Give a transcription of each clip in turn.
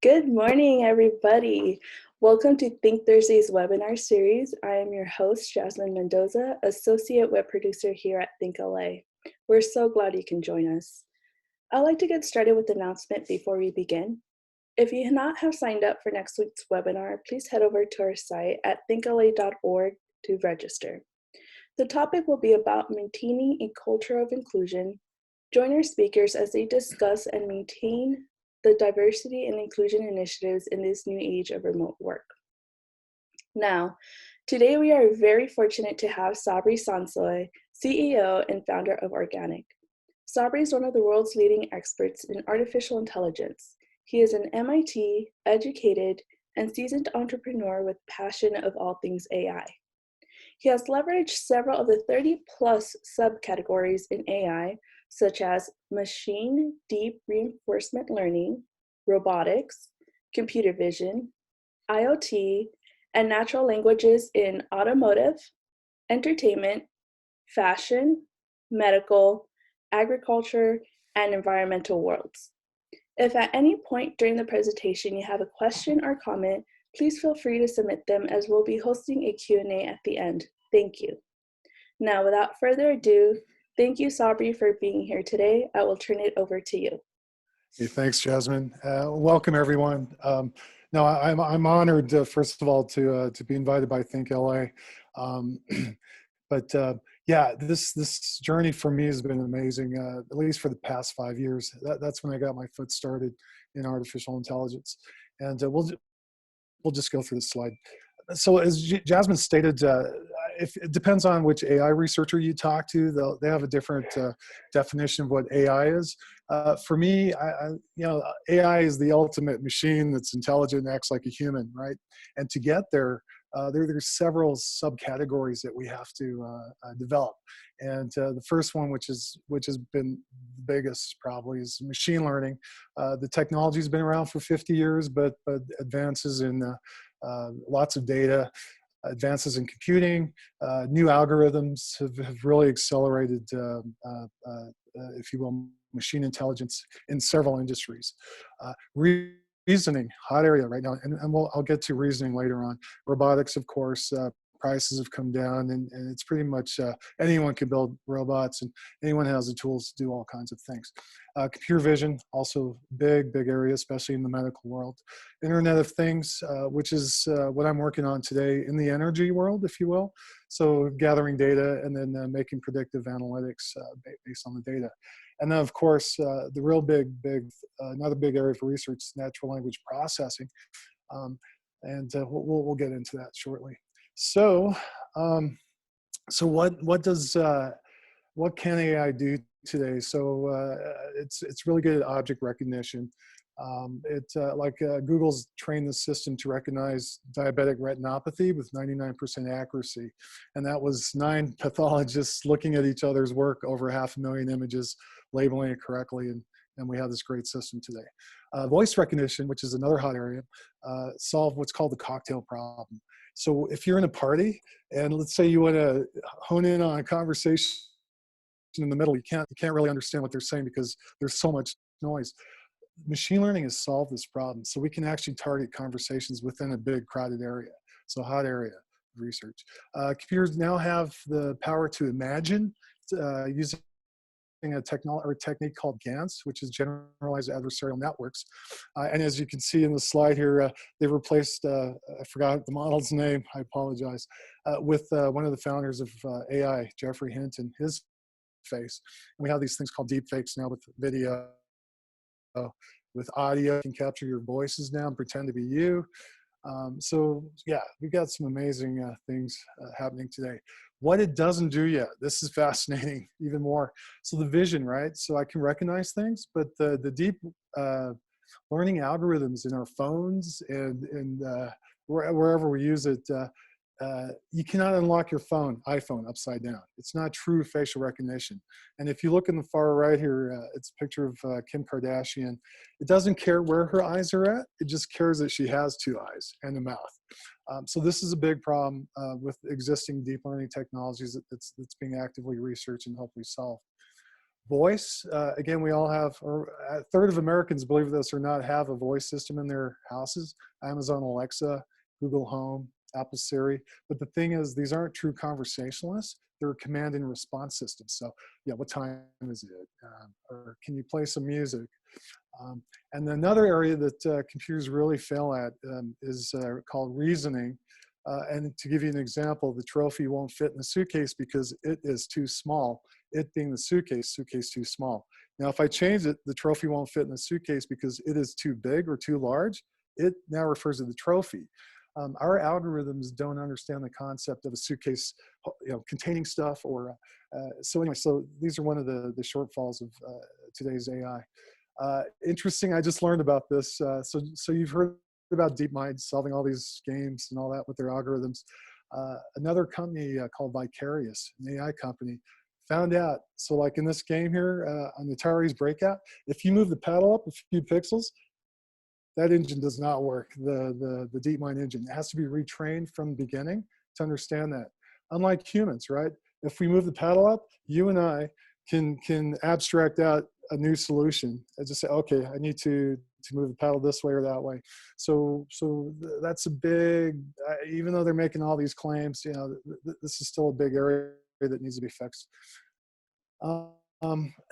Good morning, everybody. Welcome to Think Thursday's webinar series. I am your host, Jasmine Mendoza, Associate Web Producer here at ThinkLA. We're so glad you can join us. I'd like to get started with the announcement before we begin. If you have not signed up for next week's webinar, please head over to our site at thinkla.org to register. The topic will be about maintaining a culture of inclusion. Join our speakers as they discuss and maintain the diversity and inclusion initiatives in this new age of remote work. Now, today we are very fortunate to have Sabri Sansoy, CEO and founder of Organic. Sabri is one of the world's leading experts in artificial intelligence. He is an MIT educated and seasoned entrepreneur with passion of all things AI. He has leveraged several of the 30+ subcategories in AI, such as machine deep reinforcement learning, robotics, computer vision, IoT, and natural languages in automotive, entertainment, fashion, medical, agriculture, and environmental worlds. If at any point during the presentation you have a question or comment, please feel free to submit them as we'll be hosting a Q&A at the end. Thank you. Now, without further ado, thank you, Sabri, for being here today. I will turn it over to you. Hey, thanks, Jasmine. Welcome, everyone. No, I'm honored, first of all, to be invited by ThinkLA. Yeah, this journey for me has been amazing, at least for the past 5 years. That's when I got my foot started in artificial intelligence. And we'll just go through the slide. So as Jasmine stated, it depends on which AI researcher you talk to. They have a different definition of what AI is. For me, AI is the ultimate machine that's intelligent and acts like a human, right? And to get there, there's several subcategories that we have to develop. And the first one, which has been the biggest probably, is machine learning. The technology has been around for 50 years, but advances in lots of data, advances in computing, new algorithms have really accelerated, if you will, machine intelligence in several industries. Reasoning, hot area right now, and I'll get to reasoning later on. Robotics, of course, prices have come down, and it's pretty much anyone can build robots, and anyone has the tools to do all kinds of things. Computer vision, also big area, especially in the medical world. Internet of Things, which is what I'm working on today in the energy world, if you will. So gathering data and then making predictive analytics based on the data. And then, of course, the real another big area for research is natural language processing. We'll get into that shortly. So, what can AI do today? So it's really good at object recognition. Google's trained the system to recognize diabetic retinopathy with 99% accuracy. And that was 9 pathologists looking at each other's work over 500,000 images, labeling it correctly, and we have this great system today. Voice recognition, which is another hot area, solve what's called the cocktail problem. So if you're in a party, and let's say you want to hone in on a conversation in the middle, you can't really understand what they're saying because there's so much noise. Machine learning has solved this problem, so we can actually target conversations within a big crowded area. So hot area of research. Computers now have the power to imagine using a technique called GANs, which is generalized adversarial networks. And as you can see in the slide here, they've replaced, I forgot the model's name, I apologize, with one of the founders of AI, Jeffrey Hinton, his face. And we have these things called deep fakes now with video. With audio, you can capture your voices now and pretend to be you. So yeah, we've got some amazing things happening today. What it doesn't do yet, this is fascinating even more. So the vision, right? So I can recognize things, but the deep learning algorithms in our phones and wherever we use it, you cannot unlock your iPhone upside down. It's not true facial recognition. And if you look in the far right here, it's a picture of Kim Kardashian. It doesn't care where her eyes are at. It just cares that she has 2 eyes and a mouth. So this is a big problem with existing deep learning technologies that's being actively researched and hopefully solved. Voice, again, we all have, or a third of Americans, believe this or not, have a voice system in their houses. Amazon Alexa, Google Home, Apple Siri. But the thing is, these aren't true conversationalists. They're command and response systems. So, yeah, what time is it? Or can you play some music? And another area that computers really fail at is called reasoning. And to give you an example, the trophy won't fit in the suitcase because it is too small. It being the suitcase too small. Now, if I change it, the trophy won't fit in the suitcase because it is too big or too large. It now refers to the trophy. Our algorithms don't understand the concept of a suitcase, containing stuff. Or so anyway. So these are one of the shortfalls of today's AI. Interesting. I just learned about this. So you've heard about DeepMind solving all these games and all that with their algorithms. Another company called Vicarious, an AI company, found out. So like in this game here on the Atari's Breakout, if you move the paddle up a few pixels, that engine does not work. The DeepMind engine, it has to be retrained from the beginning to understand that. Unlike humans, right? If we move the paddle up, you and I can abstract out a new solution and just say, okay, I need to move the paddle this way or that way. So that's a big, even though they're making all these claims, this is still a big area that needs to be fixed.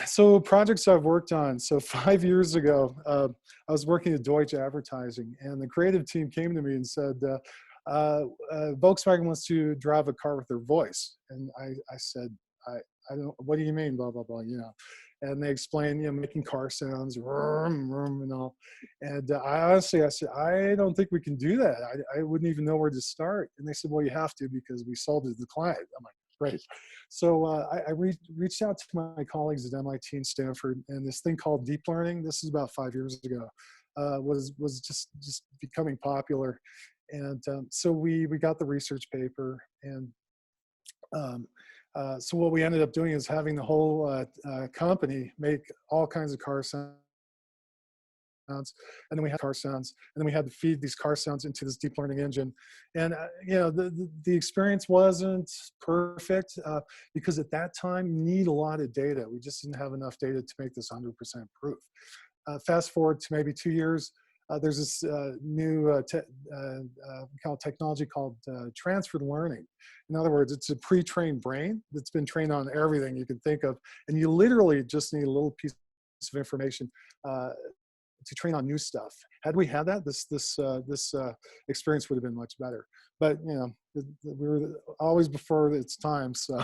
So projects I've worked on. So 5 years ago, I was working at Deutsche Advertising, and the creative team came to me and said, Volkswagen wants to drive a car with their voice. And I said, I don't, what do you mean, blah, blah, blah, And they explained, making car sounds, vroom, vroom, and all. And I said, I don't think we can do that. I wouldn't even know where to start. And they said, well, you have to because we sold it to the client. I'm like, great. So I reached out to my colleagues at MIT and Stanford, and this thing called deep learning, this is about 5 years ago, was just becoming popular. And so we got the research paper, and so what we ended up doing is having the whole company make all kinds of car sounds. And then we had car sounds, and then we had to feed these car sounds into this deep learning engine. And the experience wasn't perfect because at that time you need a lot of data. We just didn't have enough data to make this 100% proof. Fast forward to maybe 2 years, there's this new technology called transfer learning. In other words, it's a pre-trained brain that's been trained on everything you can think of, and you literally just need a little piece of information to train on new stuff. Had we had that, this experience would have been much better. But we were always before its time, so.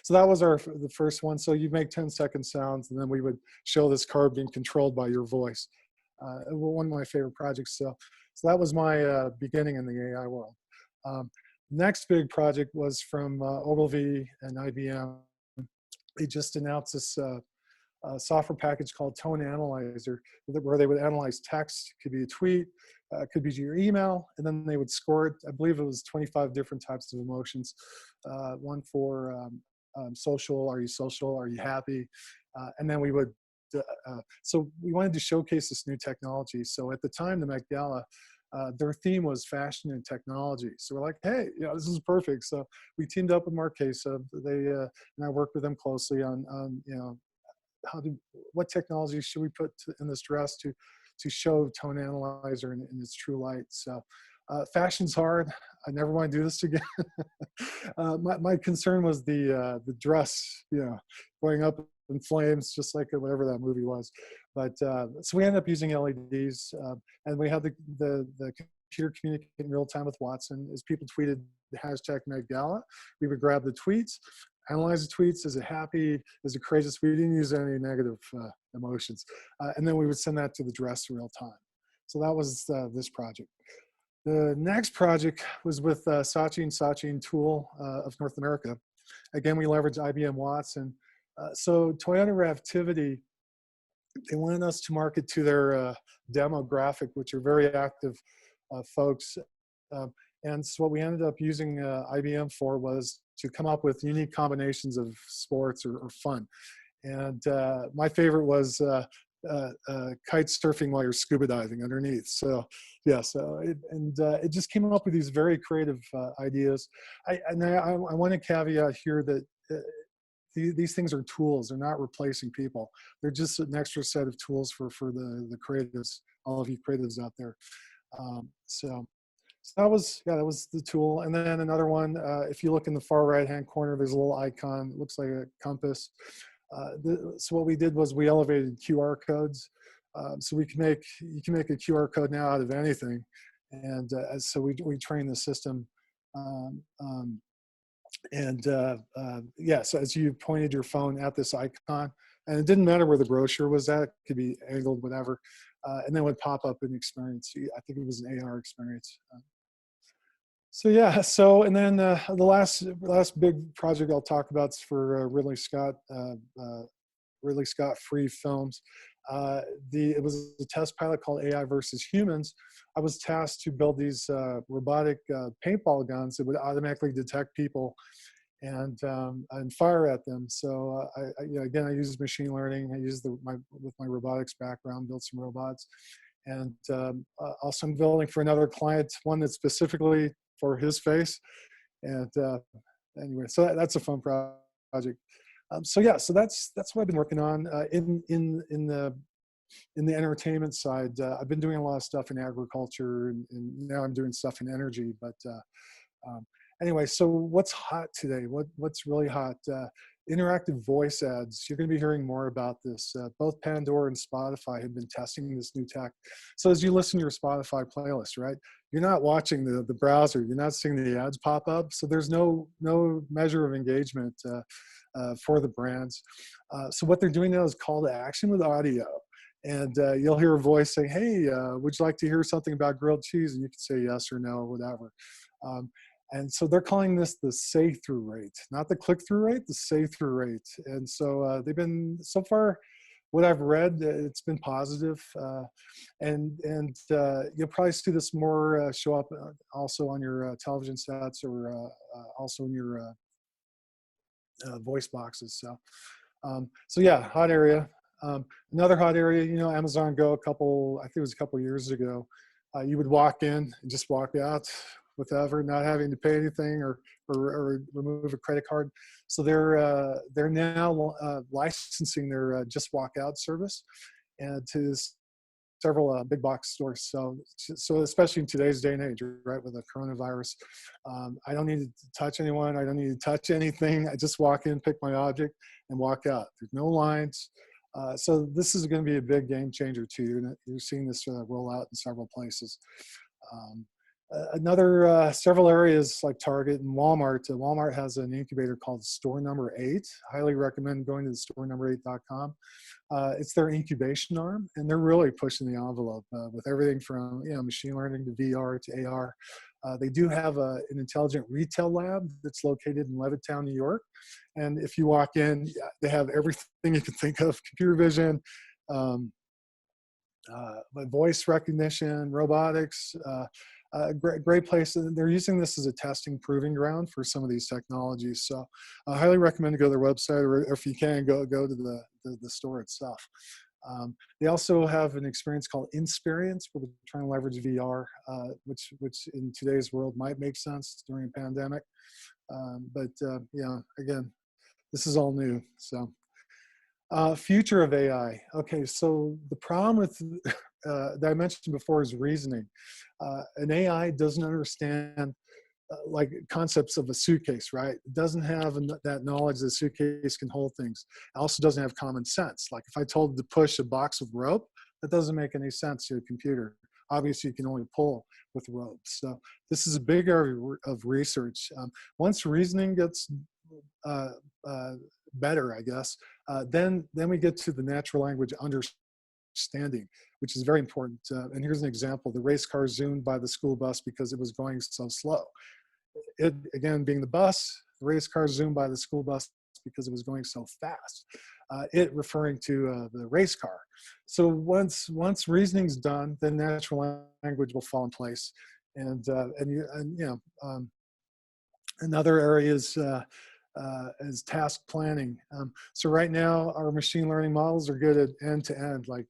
So that was the first one. So you make 10-second sounds, and then we would show this car being controlled by your voice. One of my favorite projects. So that was my beginning in the AI world. Next big project was from Ogilvy and IBM. They just announced this software package called Tone Analyzer, where they would analyze text. It could be a tweet, could be your email, and then they would score it. I believe it was 25 different types of emotions. One for social, are you social, are you happy? And then we would, so we wanted to showcase this new technology. So at the time, the Met Gala, their theme was fashion and technology. So we're like, hey, this is perfect. So we teamed up with Marquesa. And I worked with them closely on what technology should we put in this dress to show Tone Analyzer in its true light. So fashion's hard. I never want to do this again. My concern was the dress, going up in flames, just like whatever that movie was. But so we ended up using LEDs, and we had the computer communicate in real time with Watson. As people tweeted the hashtag Met Gala, we would grab the tweets, analyze the tweets. Is it happy? Is it courageous? We didn't use any negative emotions. And then we would send that to the dress in real time. So that was this project. The next project was with Saatchi & Tool of North America. Again, we leveraged IBM Watson. So Toyota Reactivity, they wanted us to market to their demographic, which are very active folks. And so what we ended up using IBM for was to come up with unique combinations of sports or fun. And my favorite was kite surfing while you're scuba diving underneath. So yeah, it just came up with these very creative ideas. I want to caveat here that these things are tools. They're not replacing people. They're just an extra set of tools for the creatives, all of you creatives out there. So that was the tool. And then another one, if you look in the far right-hand corner, there's a little icon, it looks like a compass. So what we did was we elevated QR codes. So you can make a QR code now out of anything. And so we train the system. Yeah, so as you pointed your phone at this icon, and it didn't matter where the brochure was at, it could be angled, whatever, and then it would pop up an experience. I think it was an AR experience. So yeah, so and then the last big project I'll talk about is for Ridley Scott Free Films. It was a test pilot called AI versus Humans. I was tasked to build these robotic paintball guns that would automatically detect people and fire at them. So again, I used machine learning. I used with my robotics background, built some robots. And also I'm building for another client, one that's specifically for his face. And anyway, so that's a fun project. So yeah, so that's what I've been working on in the entertainment side. I've been doing a lot of stuff in agriculture, and now I'm doing stuff in energy. But anyway, so what's hot today? What's really hot? Interactive voice ads. You're going to be hearing more about this. Both Pandora and Spotify have been testing this new tech. So as you listen to your Spotify playlist, right, you're not watching the browser. You're not seeing the ads pop up. So there's no measure of engagement for the brands. So what they're doing now is call to action with audio. And you'll hear a voice saying, hey, would you like to hear something about grilled cheese? And you can say yes or no or whatever. And so they're calling this the say-through rate, not the click-through rate, the say-through rate. And so they've been, so far, what I've read, it's been positive. And you'll probably see this more show up also on your television sets or also in your voice boxes. So yeah, hot area. Another hot area, Amazon Go, I think it was a couple years ago, you would walk in and just walk out whatever, not having to pay anything or remove a credit card. So they're now licensing their Just Walk Out service and to several big box stores. So especially in today's day and age, right, with the coronavirus, I don't need to touch anyone. I don't need to touch anything. I just walk in, pick my object, and walk out. There's no lines. So this is going to be a big game changer too. You're seeing this roll out in several places. Several areas like Target and Walmart. Walmart has an incubator called Store Number 8. Highly recommend going to the storenumber8.com. It's their incubation arm, and they're really pushing the envelope with everything from machine learning to VR to AR. They do have an intelligent retail lab that's located in Levittown, New York. And if you walk in, they have everything you can think of: computer vision, voice recognition, robotics. Great place. They're using this as a testing proving ground for some of these technologies. So I highly recommend to go to their website, or if you can, go to the store itself. They also have an experience called Insperience, where they're trying to leverage VR, which in today's world might make sense during a pandemic. Again, this is all new. So future of AI. Okay, so the problem with that I mentioned before is reasoning. An AI doesn't understand like concepts of a suitcase, right? It doesn't have that knowledge that a suitcase can hold things. It also doesn't have common sense. Like if I told it to push a box of rope, that doesn't make any sense to a computer. Obviously, you can only pull with ropes. So this is a big area of research. Once reasoning gets better, I guess, then we get to the natural language understanding, which is very important. And here's an example. The race car zoomed by the school bus because it was going so slow. It, again, being the bus, the race car zoomed by the school bus because it was going so fast. It referring to the race car. So once reasoning's done, then natural language will fall in place. Another area is task planning. So right now, our machine learning models are good at end to end. Like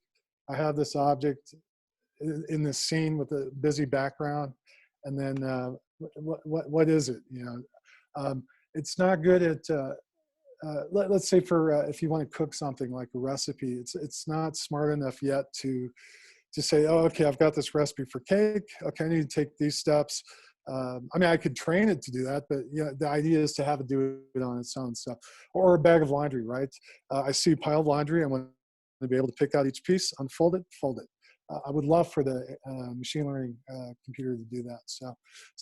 I have this object in this scene with a busy background, and then what is it? It's not good at let's say for if you want to cook something like a recipe, it's not smart enough yet to say, oh, okay, I've got this recipe for cake. Okay, I need to take these steps. I mean, I could train it to do that, but the idea is to have it do it on its own. So, or a bag of laundry, right? I see a pile of laundry. I want to be able to pick out each piece, unfold it, fold it. I would love for the machine learning computer to do that. So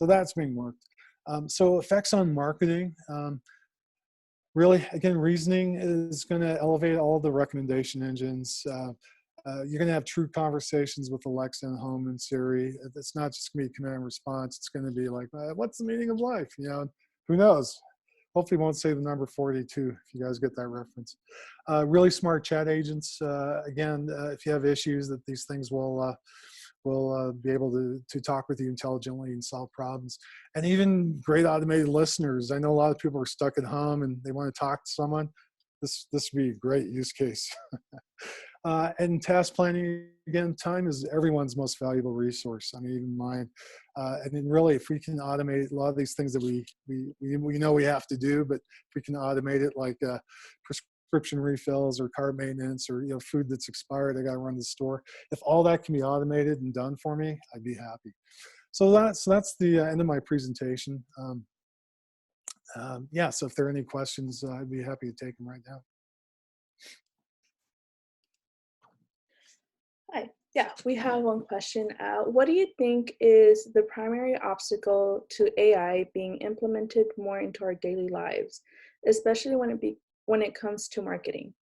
that's being worked. So effects on marketing. Really, again, reasoning is going to elevate all the recommendation engines. You're going to have true conversations with Alexa and Home and Siri. It's not just going to be command and response. It's going to be like, what's the meaning of life? Who knows? Hopefully won't say the number 42 if you guys get that reference. Really smart chat agents. Again, if you have issues, that these things will be able to talk with you intelligently and solve problems. And even great automated listeners. I know a lot of people are stuck at home and they want to talk to someone. This would be a great use case. And task planning, again, time is everyone's most valuable resource. I mean, even mine. And then really, if we can automate a lot of these things that we know we have to do, but if we can automate it, like prescription refills or car maintenance or food that's expired, I got to run to the store. If all that can be automated and done for me, I'd be happy. So that's the end of my presentation. Yeah, so if there are any questions, I'd be happy to take them right now. Hi. Yeah, we have one question. What do you think is the primary obstacle to AI being implemented more into our daily lives, especially when it comes to marketing?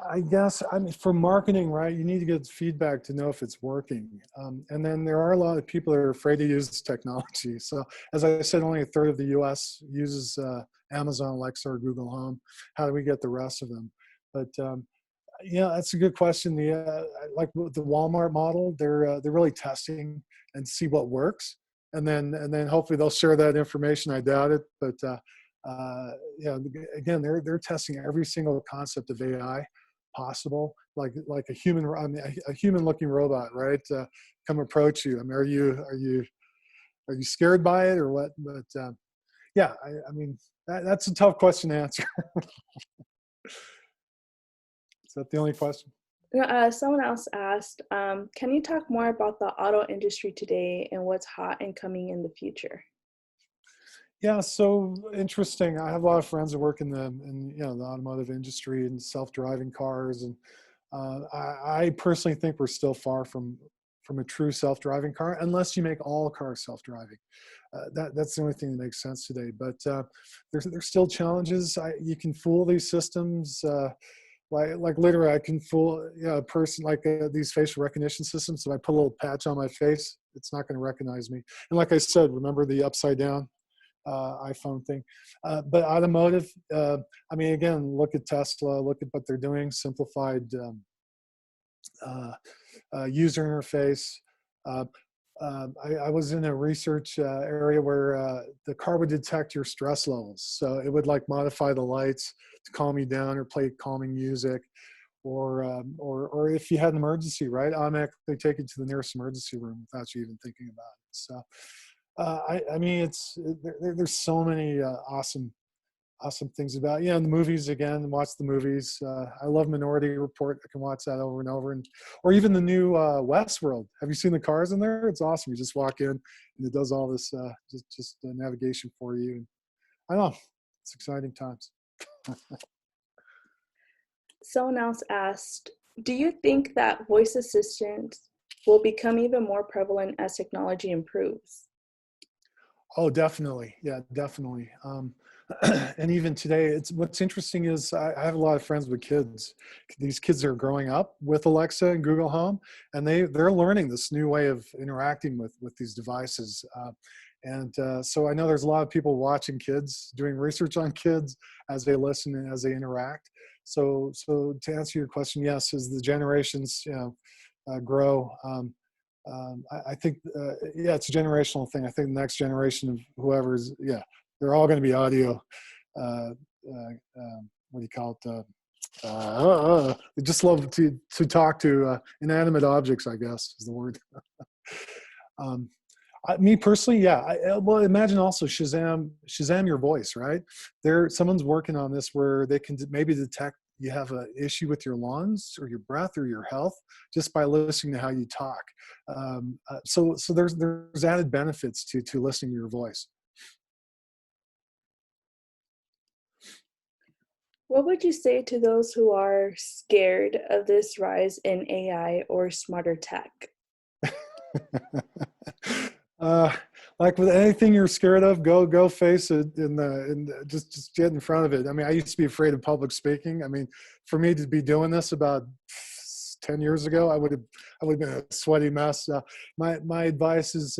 I guess, I mean, for marketing, right, you need to get feedback to know if it's working. And then there are a lot of people that are afraid to use this technology. So as I said, only a third of the US uses Amazon Alexa or Google Home. How do we get the rest of them? But yeah, that's a good question. Like the Walmart model, they're really testing and see what works. And then hopefully they'll share that information. I doubt it, but yeah, again, they're testing every single concept of AI possible, like a human, I mean, a human-looking robot, right? Come approach you. I mean, are you scared by it or what? But yeah, I mean, that's a tough question to answer. Is that the only question? Someone else asked, can you talk more about the auto industry today and what's hot and coming in the future? Yeah, so interesting. I have a lot of friends that work in the automotive industry and self-driving cars, and I personally think we're still far from a true self-driving car, unless you make all cars self-driving. That's the only thing that makes sense today. But there's still challenges. You can fool these systems. Like literally, I can fool a person like these facial recognition systems. If I put a little patch on my face, it's not going to recognize me. And like I said, remember the upside down iPhone thing. But automotive, I mean, again, look at Tesla, look at what they're doing, simplified user interface. I was in a research area where the car would detect your stress levels. So it would like modify the lights to calm you down or play calming music. Or if you had an emergency, right, automatically take you to the nearest emergency room without you even thinking about it. So I mean, there's so many awesome things about the movies. Again, watch the movies. I love Minority Report. I can watch that over and over, or even the new Westworld. Have you seen the cars in there? It's awesome. You just walk in and it does all this just navigation for you. And I don't know, it's exciting times. Someone else asked, do you think that voice assistants will become even more prevalent as technology improves? Oh, definitely. Yeah, definitely. And even today, what's interesting is I have a lot of friends with kids. These kids are growing up with Alexa and Google Home, and they're learning this new way of interacting with these devices. So I know there's a lot of people watching kids, doing research on kids as they listen and as they interact. So to answer your question, yes, as the generations grow. I think, yeah, it's a generational thing. I think the next generation of whoever's, they're all going to be audio. What do you call it? They just love to talk to inanimate objects, I guess is the word. Me personally, yeah. Well, imagine also Shazam your voice, right? Someone's working on this where they can maybe detect you have an issue with your lungs or your breath or your health just by listening to how you talk. So there's added benefits to listening to your voice. What would you say to those who are scared of this rise in AI or smarter tech? uh, like with anything you're scared of, go face it and just get in front of it. I mean, I used to be afraid of public speaking. I mean, for me to be doing this about 10 years ago, I would have been a sweaty mess. My advice is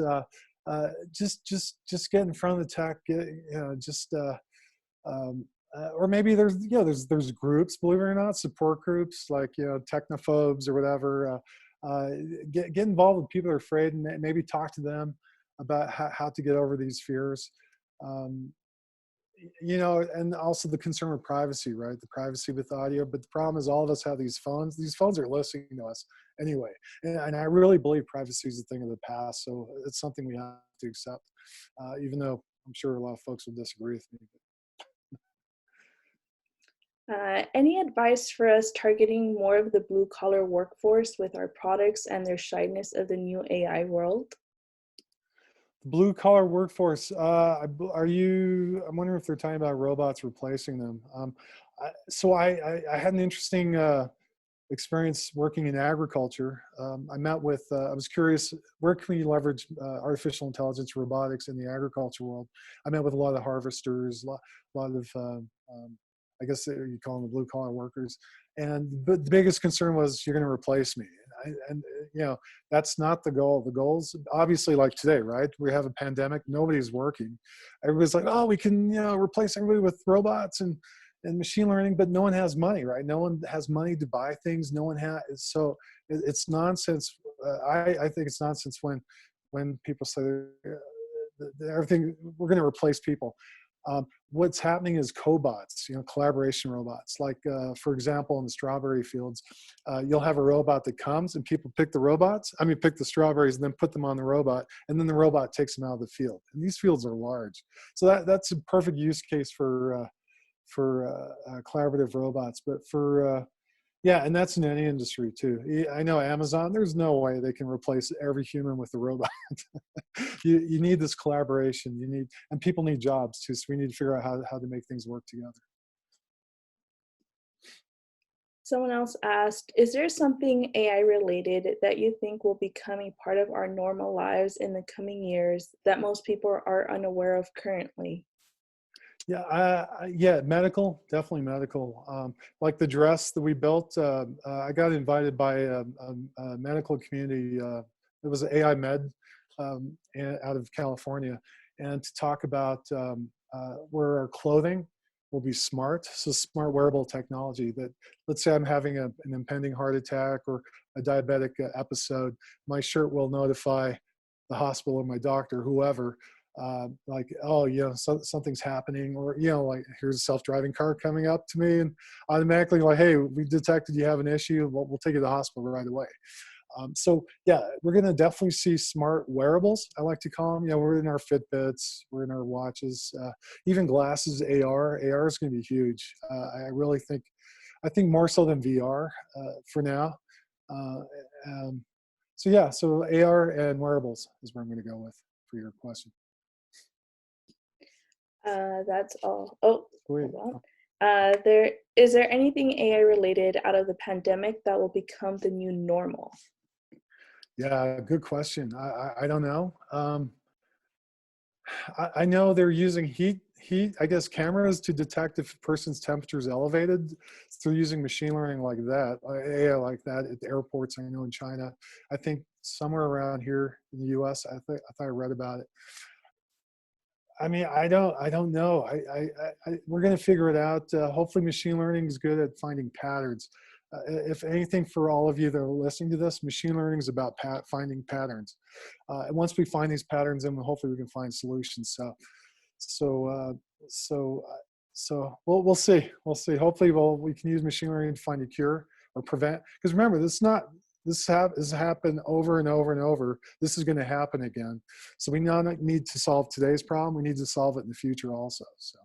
just get in front of the tech. Um, or maybe there's groups, believe it or not, support groups like technophobes or whatever. Get involved with people who are afraid and maybe talk to them about how to get over these fears. Um, and also the concern with privacy, right? The privacy with audio. But the problem is all of us have these phones. These phones are listening to us anyway. And I really believe privacy is a thing of the past. So it's something we have to accept, even though I'm sure a lot of folks will disagree with me. Any advice for us targeting more of the blue collar workforce with our products and their shyness of the new AI world? Blue collar workforce. I'm wondering if they're talking about robots replacing them. I had an interesting experience working in agriculture. I was curious, where can we leverage artificial intelligence, robotics in the agriculture world? I met with a lot of harvesters, a lot of, I guess you call them the blue collar workers. But the biggest concern was, you're going to replace me. And that's not the goal. The goal's obviously like today, right? We have a pandemic, nobody's working. Everybody's like, oh, we can, replace everybody with robots and machine learning, but no one has money, right? No one has money to buy things. No one has, so it's nonsense. I think it's nonsense when people say everything, we're going to replace people. What's happening is cobots, collaboration robots. Like, for example, in the strawberry fields, you'll have a robot that comes and people pick the strawberries and then put them on the robot, and then the robot takes them out of the field. And these fields are large. So that's a perfect use case for collaborative robots. But and that's in any industry too. I know Amazon, there's no way they can replace every human with a robot. you need this collaboration, and people need jobs too, so we need to figure out how to make things work together. Someone else asked, is there something AI related that you think will become a part of our normal lives in the coming years that most people are unaware of currently? Yeah, medical, definitely medical. Like the dress that we built, I got invited by a medical community. It was AI Med out of California, and to talk about where our clothing will be smart. So smart wearable technology that, let's say I'm having an impending heart attack or a diabetic episode, my shirt will notify the hospital or my doctor, whoever, like, oh, something's happening, or, like, here's a self-driving car coming up to me and automatically like, hey, we detected you have an issue. We'll take you to the hospital right away. So yeah, we're going to definitely see smart wearables, I like to call them. We're in our Fitbits, we're in our watches, even glasses. AR is going to be huge. I think more so than VR for now. So AR and wearables is where I'm going to go with for your question. That's all. Oh, Sweet. hold on. Is there anything AI related out of the pandemic that will become the new normal? Yeah, good question. I don't know. I know they're using heat, I guess, cameras to detect if a person's temperature is elevated. So they're using machine learning like that, AI like that at the airports. I know in China, I think somewhere around here in the US, I thought I read about it. I mean, I don't know. We're going to figure it out. Hopefully machine learning is good at finding patterns. If anything, for all of you that are listening to this, machine learning is about finding patterns. And once we find these patterns, then hopefully we can find solutions. So we'll see. We'll see. Hopefully we can use machine learning to find a cure or prevent. Because remember, this is not This has happened over and over and over. This is going to happen again. So we not need to solve today's problem. We need to solve it in the future also. So.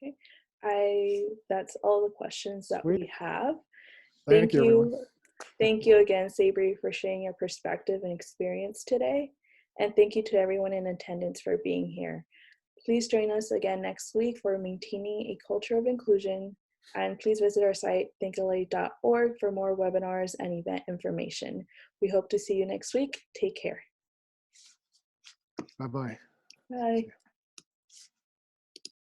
Okay. That's all the questions that Sweet. we have. Thank you, everyone. Thank you again, Sabri, for sharing your perspective and experience today. And thank you to everyone in attendance for being here. Please join us again next week for maintaining a culture of inclusion. And please visit our site, thinkla.org, for more webinars and event information. We hope to see you next week. Take care. Bye-bye. Bye.